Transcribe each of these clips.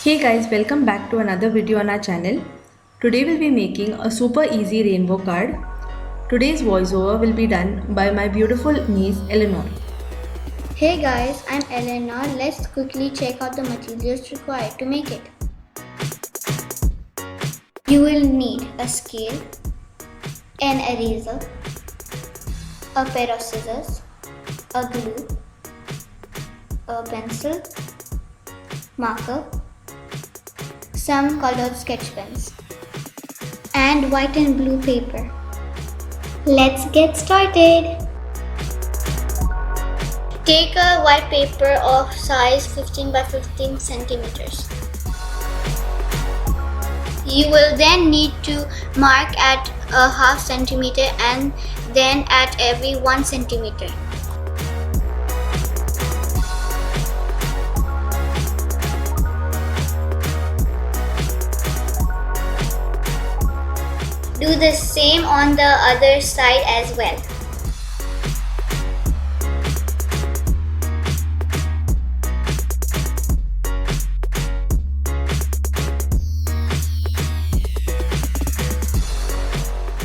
Hey guys, welcome back to another video on our channel. Today we'll be making a super easy rainbow card. Today's voiceover will be done by my beautiful niece Eleanor. Hey guys, I'm Eleanor. Let's quickly check out the materials required to make it. You will need a scale, an eraser, a pair of scissors, a glue, a pencil, marker, some colored sketch pens, and white and blue paper. Let's get started. Take a white paper of size 15 by 15 centimeters. You will then need to mark at a half centimeter and then at every 1 centimeter. Do the same on the other side as well.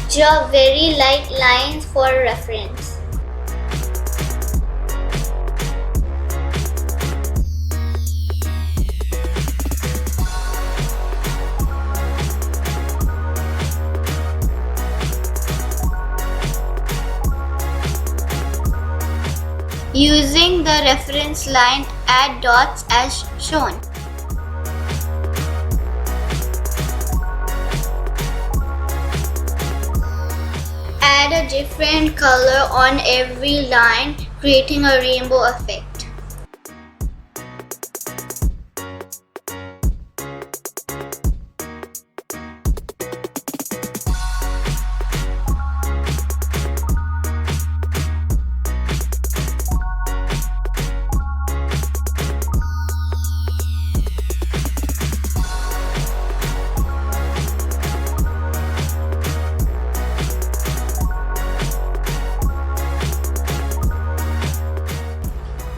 Draw very light lines for reference. Using the reference line, add dots as shown. Add a different color on every line, creating a rainbow effect.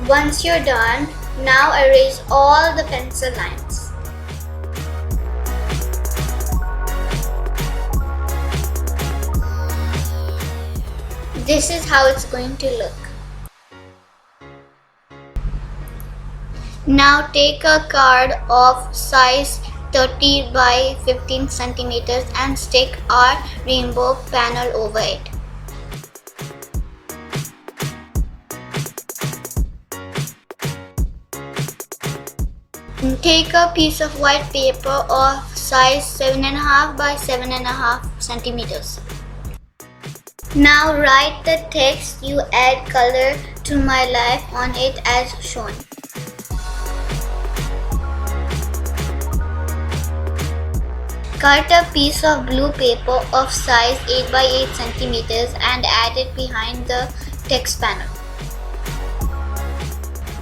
Once you're done, now erase all the pencil lines. This is how it's going to look. Now take a card of size 30 by 15 centimeters and stick our rainbow panel over it. Take a piece of white paper of size 7.5 by 7.5 centimeters. Now write the text "You add color to my life" on it as shown. Cut a piece of blue paper of size 8 by 8 centimeters and add it behind the text panel.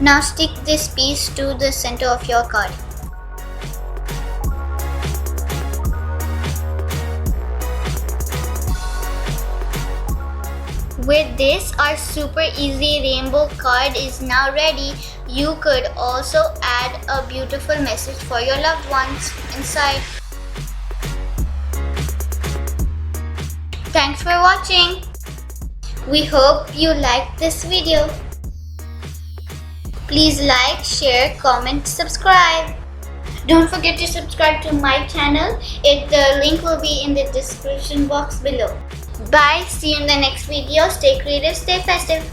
Now stick this piece to the center of your card. With this, our super easy rainbow card is now ready. You could also add a beautiful message for your loved ones inside. Thanks for watching. We hope you liked this video. Please like, share, comment, subscribe. Don't forget to subscribe to my channel. The link will be in the description box below. Bye. See you in the next video. Stay creative, stay festive.